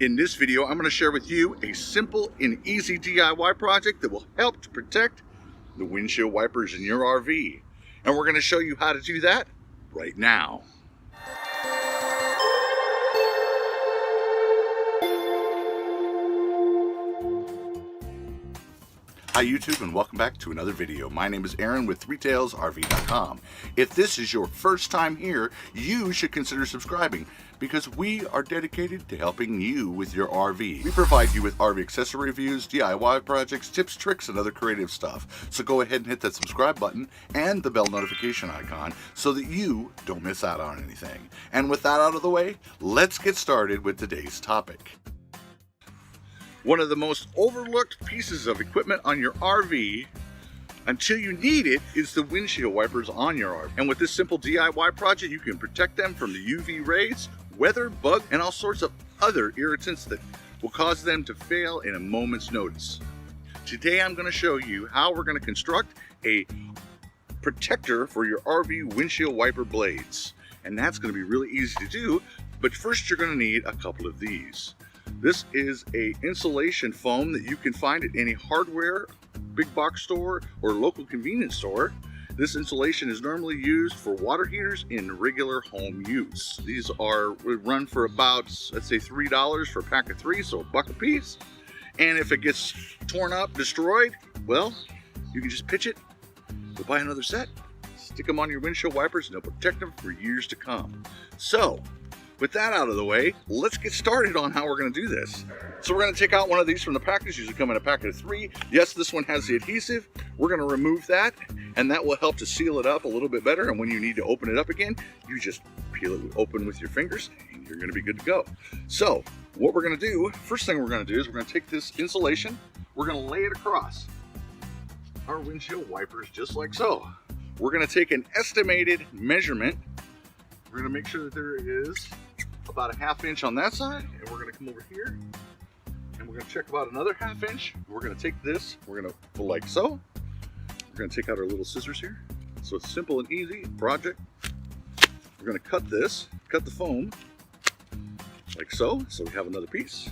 In this video, I'm going to share with you a simple and easy DIY project that will help to protect the windshield wipers in your RV. And we're going to show you how to do that right now. Hi YouTube, and welcome back to another video. My name is Aaron with threetailsrv.com. If this is your first time here, you should consider subscribing because we are dedicated to helping you with your RV. We provide you with RV accessory reviews, DIY projects, tips, tricks, and other creative stuff. So go ahead and hit that subscribe button and the bell notification icon so that you don't miss out on anything. And with that out of the way, let's get started with today's topic. One of the most overlooked pieces of equipment on your RV until you need it is the windshield wipers on your RV. And with this simple DIY project, you can protect them from the UV rays, weather, bug, and all sorts of other irritants that will cause them to fail in a moment's notice. Today I'm going to show you how we're going to construct a protector for your RV windshield wiper blades. And that's going to be really easy to do, but first you're going to need a couple of these. This is a insulation foam that you can find at any hardware, big box store, or local convenience store. This insulation is normally used for water heaters in regular home use. These run for about, let's say, $3 for a pack of 3, so $1 a piece. And if it gets torn up, destroyed, well, you can just pitch it, go buy another set, stick them on your windshield wipers, and they'll protect them for years to come. So, with that out of the way, let's get started on how we're going to do this. So we're going to take out one of these from the package. Usually come in a packet of 3. Yes, this one has the adhesive. We're going to remove that, and that will help to seal it up a little bit better. And when you need to open it up again, you just peel it open with your fingers, and you're going to be good to go. So what we're going to do, first thing we're going to do is we're going to take this insulation, we're going to lay it across our windshield wipers just like so. We're going to take an estimated measurement. We're going to make sure that there is about a ½ inch on that side, and we're going to come over here and we're going to check about another ½ inch. We're going to take this, we're going to go like so. We're going to take out our little scissors here. So it's simple and easy project. We're going to cut this, cut the foam like so, so we have another piece.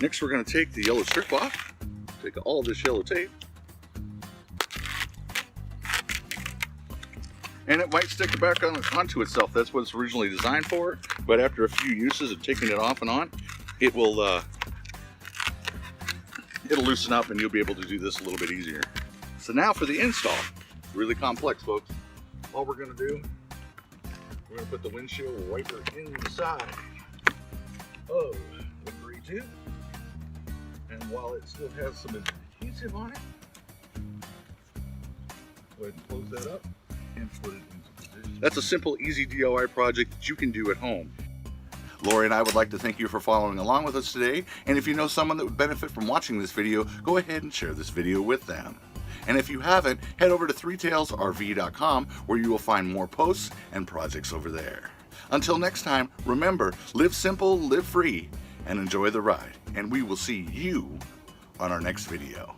Next we're going to take the yellow strip off, take all this yellow tape, and it might stick back onto itself. That's what it's originally designed for. But after a few uses of taking it off and on, it will it'll loosen up, and you'll be able to do this a little bit easier. So now for the install. Really complex, folks. All we're going to do, we're going to put the windshield wiper inside of the 3-2. And while it still has some adhesive on it, go ahead and close that up and put it into position. That's a simple, easy DIY project that you can do at home. Lori and I would like to thank you for following along with us today. And if you know someone that would benefit from watching this video, go ahead and share this video with them. And if you haven't, head over to threetailsrv.com where you will find more posts and projects over there. Until next time, remember, live simple, live free, and enjoy the ride. And we will see you on our next video.